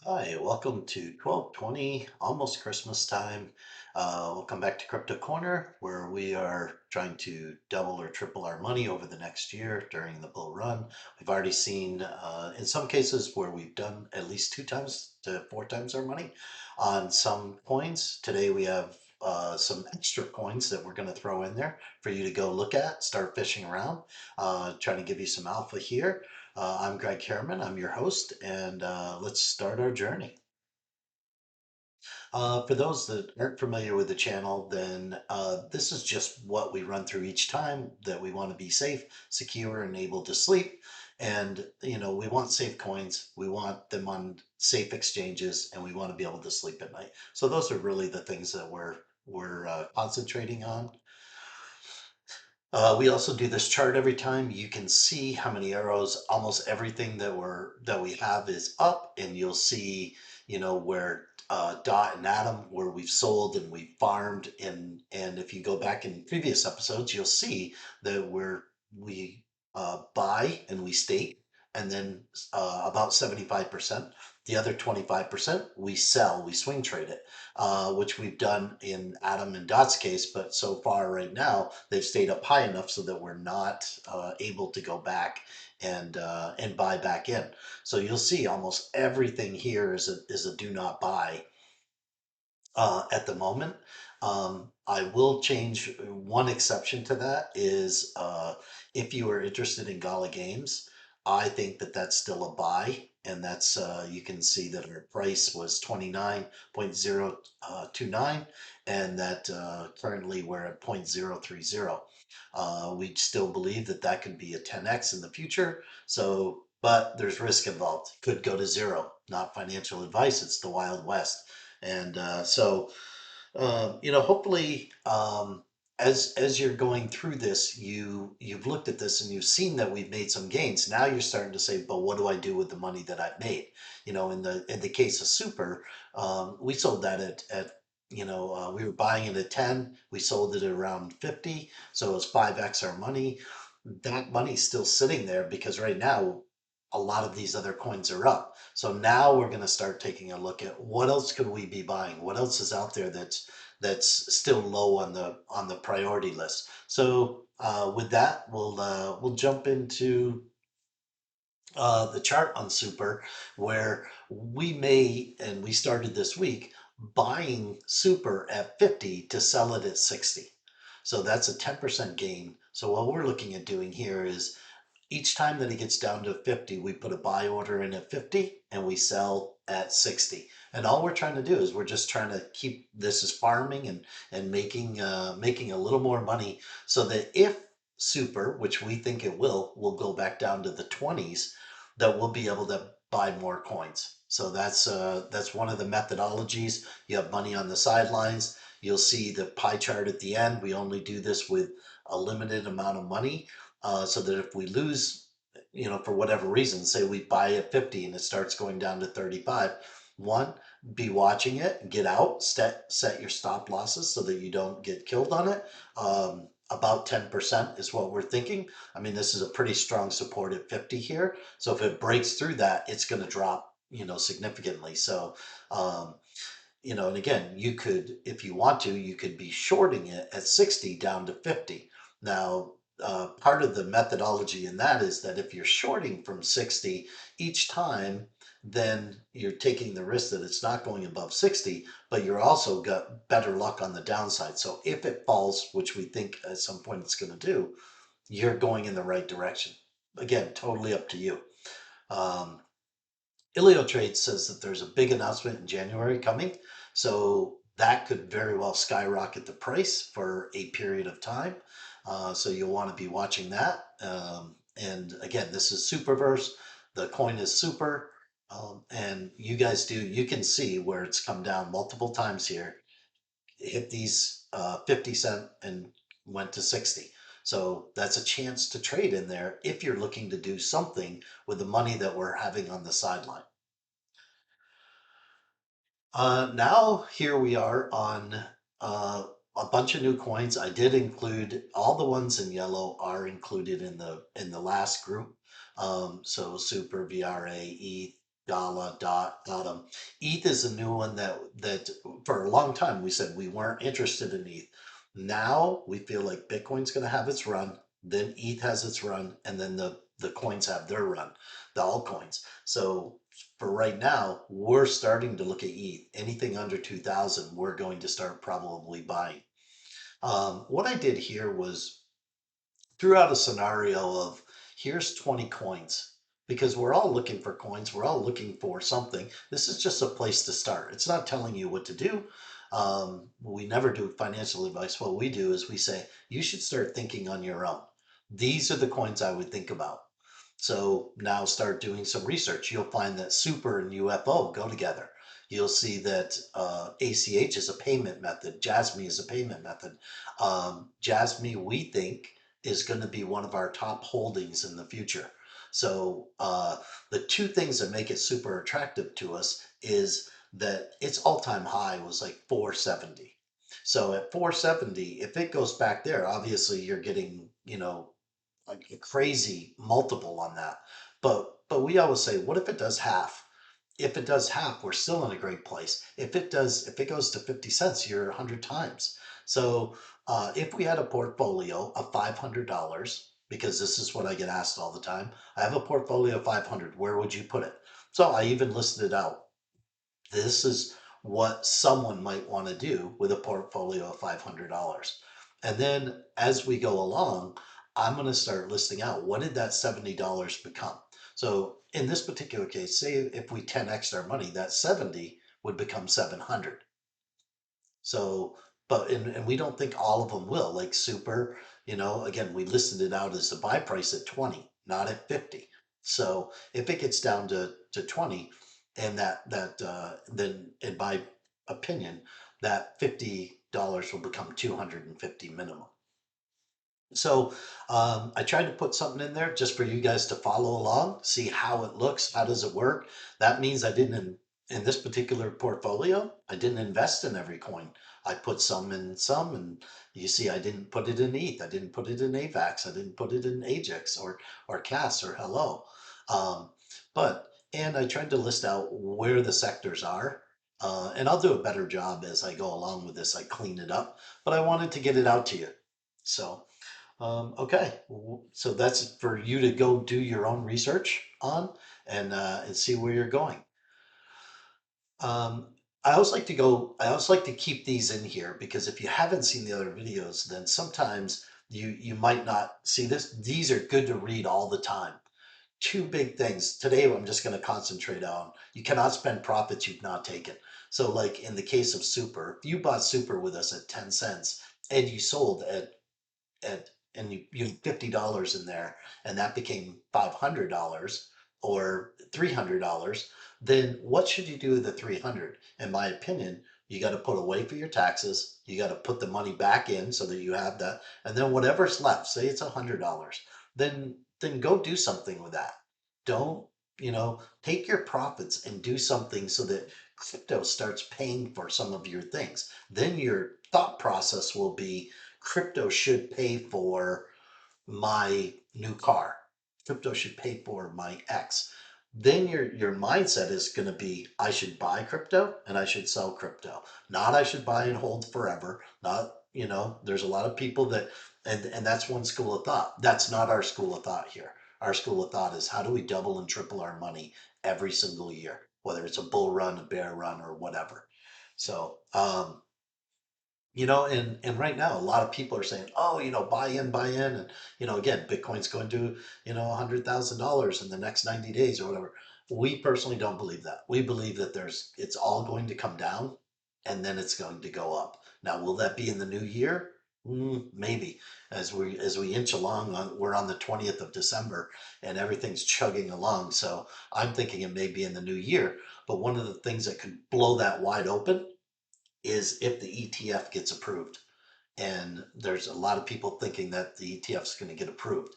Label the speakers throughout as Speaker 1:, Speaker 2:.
Speaker 1: Hi, welcome to 1220, almost Christmas time. Welcome back to Crypto Corner, where we are trying to double or triple our money over the next year during the bull run. We've already seen, in some cases, where we've done at least two times to four times our money on some coins. Today we have some extra coins that we're going to throw in there for you to go look at, start fishing around, trying to give you some alpha here. I'm Greg Harriman, I'm your host, and let's start our journey. For those that aren't familiar with the channel, then this is just what we run through each time that we want to be safe, secure, and able to sleep. And, we want safe coins, we want them on safe exchanges, and we want to be able to sleep at night. So those are really the things that we're concentrating on. We also do this chart every time. You can see how many arrows. Almost everything that we have is up, and you'll see, where Dot and Atom, where we've sold and we've farmed, and if you go back in previous episodes, you'll see that we buy and we stake, and then about 75%. The other 25% we sell, we swing trade it, which we've done in Atom and Dot's case. But so far, right now, they've stayed up high enough so that we're not able to go back and buy back in. So you'll see almost everything here is a do not buy at the moment. I will change one exception to that is if you are interested in Gala Games, I think that that's still a buy. And that's, you can see that our price was 29.029 and that currently we're at 0.030. We still believe that that could be a 10x in the future. So, but there's risk involved. Could go to zero. Not financial advice. It's the Wild West. And hopefully, as you're going through this, you've looked at this and you've seen that we've made some gains. Now you're starting to say, but what do I do with the money that I've made? In the case of Super, we sold that at we were buying it at 10, we sold it at around 50, so it was 5x our money. That money's still sitting there because right now a lot of these other coins are up. So now we're going to start taking a look at what else could we be buying? What else is out there that's still low on the priority list? So with that, we'll jump into the chart on Super, where we may, and we started this week, buying Super at 50 to sell it at 60. So that's a 10% gain. So what we're looking at doing here is each time that it gets down to 50, we put a buy order in at 50 and we sell at 60. And all we're trying to do is we're just trying to keep this as farming and making a little more money so that if Super, which we think it will go back down to the 20s, that we'll be able to buy more coins. So that's one of the methodologies. You have money on the sidelines. You'll see the pie chart at the end. We only do this with a limited amount of money, so that if we lose, for whatever reason, say we buy at 50 and it starts going down to 35, one, be watching it, get out, set your stop losses so that you don't get killed on it. About 10% is what we're thinking. I mean, this is a pretty strong support at 50 here. So if it breaks through that, it's going to drop, significantly. So, and again, you could, if you want to, you could be shorting it at 60 down to 50. Now, part of the methodology in that is that if you're shorting from 60 each time, then you're taking the risk that it's not going above 60, but you're also got better luck on the downside. So if it falls, which we think at some point it's going to do, you're going in the right direction. Again, totally up to you. Um, Elliotrades says that there's a big announcement in January coming, so that could very well skyrocket the price for a period of time. So you'll want to be watching that. And again, this is Superverse. The coin is super, and you can see where it's come down multiple times here. It hit these 50 cent and went to 60. So that's a chance to trade in there if you're looking to do something with the money that we're having on the sideline. Now here we are on a bunch of new coins. I did include all the ones in yellow are included in the last group. So Super VRA, ETH, Gala, Dot, Atom. ETH is a new one that for a long time we said we weren't interested in ETH. Now we feel like Bitcoin's going to have its run, then ETH has its run, and then the coins have their run, the altcoins. So for right now, we're starting to look at ETH. Anything under 2,000, we're going to start probably buying. What I did here was threw out a scenario of here's 20 coins because we're all looking for coins. We're all looking for something. This is just a place to start. It's not telling you what to do. We never do financial advice. What we do is we say, you should start thinking on your own. These are the coins I would think about. So now start doing some research. You'll find that Super and UFO go together. You'll see that ACH is a payment method. Jasmy is a payment method. Jasmy, we think, is going to be one of our top holdings in the future. So the two things that make it super attractive to us is that its all-time high was like 470. So at 470, if it goes back there, obviously you're getting, like a crazy multiple on that. But we always say, what if it does half? If it does half, we're still in a great place. If it goes to 50 cents, you're 100 times. So if we had a portfolio of $500, because this is what I get asked all the time, I have a portfolio of 500, where would you put it? So I even listed it out. This is what someone might want to do with a portfolio of $500. And then as we go along, I'm going to start listing out what did that $70 become. So in this particular case, say if we 10x our money, that 70 would become 700. So, and we don't think all of them will. Like Super, again, we listed it out as the buy price at 20, not at 50. So if it gets down to 20, and then in my opinion, that $50 will become 250 minimum. So I tried to put something in there just for you guys to follow along, see how it looks, how does it work. That means I didn't in this particular portfolio, I didn't invest in every coin. I put some in some, and you see, I didn't put it in ETH, I didn't put it in AVAX, I didn't put it in AJAX or CAS or Hello. Um, and I tried to list out where the sectors are. And I'll do a better job as I go along with this. I clean it up, but I wanted to get it out to you. So. Okay, so that's for you to go do your own research on and see where you're going. Um, I always like to go. I always like to keep these in here because if you haven't seen the other videos, then sometimes you might not see this. These are good to read all the time. Two big things today. I'm just going to concentrate on. You cannot spend profits you've not taken. So, like in the case of Super, if you bought Super with us at 10 cents and you sold and you had $50 in there and that became $500 or $300, then what should you do with the 300? In my opinion, you got to put away for your taxes. You got to put the money back in so that you have that. And then whatever's left, say it's $100, then go do something with that. Don't, take your profits and do something so that crypto starts paying for some of your things. Then your thought process will be crypto should pay for my new car. Crypto should pay for my X. Then your mindset is going to be I should buy crypto and I should sell crypto. Not I should buy and hold forever. Not, there's a lot of people that and that's one school of thought. That's not our school of thought here. Our school of thought is how do we double and triple our money every single year, whether it's a bull run, a bear run, or whatever. So, and right now, a lot of people are saying, oh, buy in. And, again, Bitcoin's going to, $100,000 in the next 90 days or whatever. We personally don't believe that. We believe that it's all going to come down and then it's going to go up. Now, will that be in the new year? Maybe. As we inch along, we're on the 20th of December and everything's chugging along. So I'm thinking it may be in the new year. But one of the things that could blow that wide open is if the ETF gets approved. And there's a lot of people thinking that the ETF is going to get approved.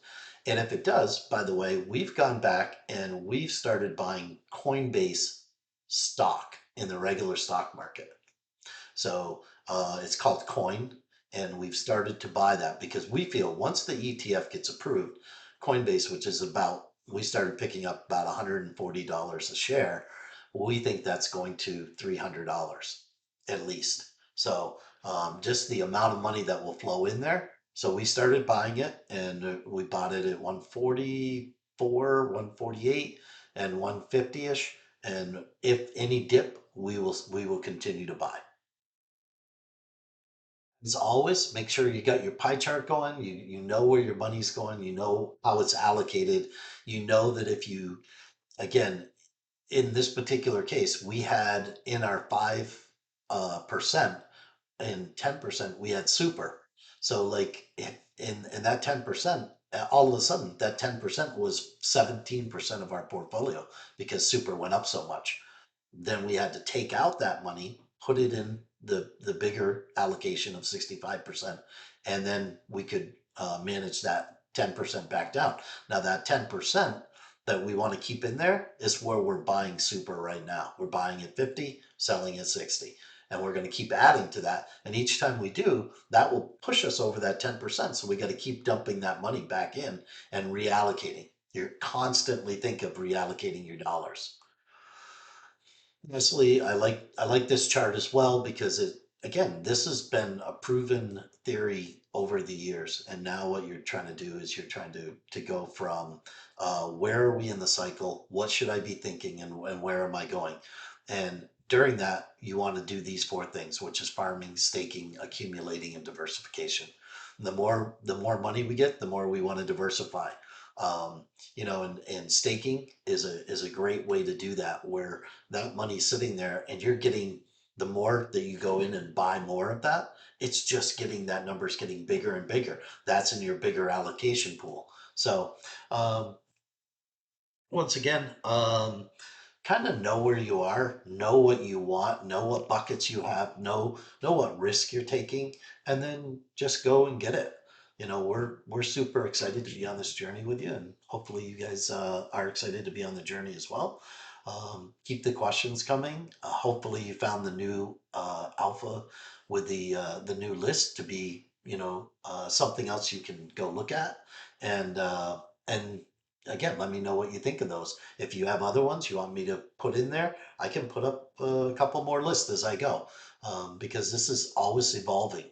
Speaker 1: And if it does, by the way, we've gone back and we've started buying Coinbase stock in the regular stock market. So it's called Coin, and we've started to buy that because we feel once the ETF gets approved, Coinbase, which is about we started picking up about $140 a share. We think that's going to $300 at least. So just the amount of money that will flow in there. So we started buying it, and we bought it at 144, 148, and 150-ish. And if any dip, we will continue to buy. As always, make sure you got your pie chart going. You know where your money's going. You know how it's allocated. You know that if you, again, in this particular case, we had in our 5% and 10%, we had super. So like in that 10%, all of a sudden that 10% was 17% of our portfolio because super went up so much. Then we had to take out that money, put it in the bigger allocation of 65%, and then we could manage that 10% back down. Now that 10% that we want to keep in there is where we're buying super right now. We're buying at 50, selling at 60. And we're going to keep adding to that. And each time we do, that will push us over that 10%. So we got to keep dumping that money back in and reallocating. You're constantly think of reallocating your dollars. Honestly, I like this chart as well because it again, this has been a proven theory over the years, and now what you're trying to do is you're trying to go from where are we in the cycle, what should I be thinking, and where am I going? And during that, you want to do these four things, which is farming, staking, accumulating, and diversification. The more money we get, the more we want to diversify. Um, and staking is a great way to do that, where that money's sitting there and you're getting the more that you go in and buy more of that, it's just getting that number's getting bigger and bigger. That's in your bigger allocation pool. So um, once again, kind of know where you are, know what you want, know what buckets you have, know what risk you're taking, and then just go and get it. We're super excited to be on this journey with you, and hopefully you guys are excited to be on the journey as well. Keep the questions coming. Hopefully you found the new alpha with the new list to be something else you can go look at, and again, let me know what you think of those. If you have other ones you want me to put in there, I can put up a couple more lists as I go, because this is always evolving.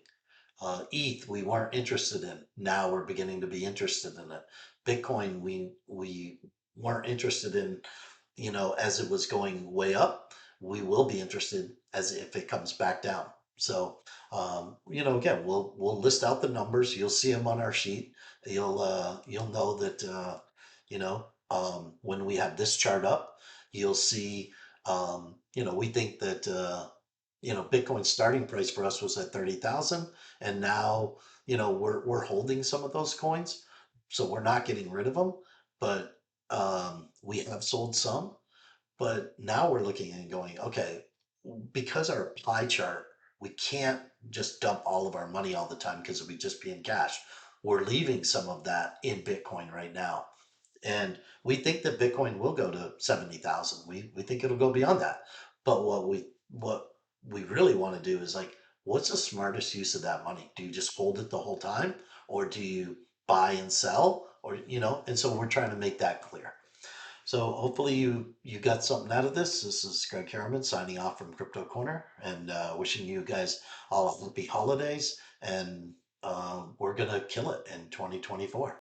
Speaker 1: ETH, we weren't interested in. Now we're beginning to be interested in it. Bitcoin, we weren't interested in, as it was going way up. We will be interested as if it comes back down. So, again, we'll list out the numbers. You'll see them on our sheet. You'll know that when we have this chart up, you'll see. We think that Bitcoin's starting price for us was at 30,000, and now we're holding some of those coins, so we're not getting rid of them, but we have sold some. But now we're looking and going, okay, because our pie chart, we can't just dump all of our money all the time because it would just be in cash. We're leaving some of that in Bitcoin right now. And we think that Bitcoin will go to 70,000. We think it'll go beyond that. But what we really want to do is like, what's the smartest use of that money? Do you just hold it the whole time, or do you buy and sell, and so we're trying to make that clear. So hopefully you got something out of this. This is Greg Harriman signing off from Crypto Corner, and wishing you guys all happy holidays. And we're gonna kill it in 2024.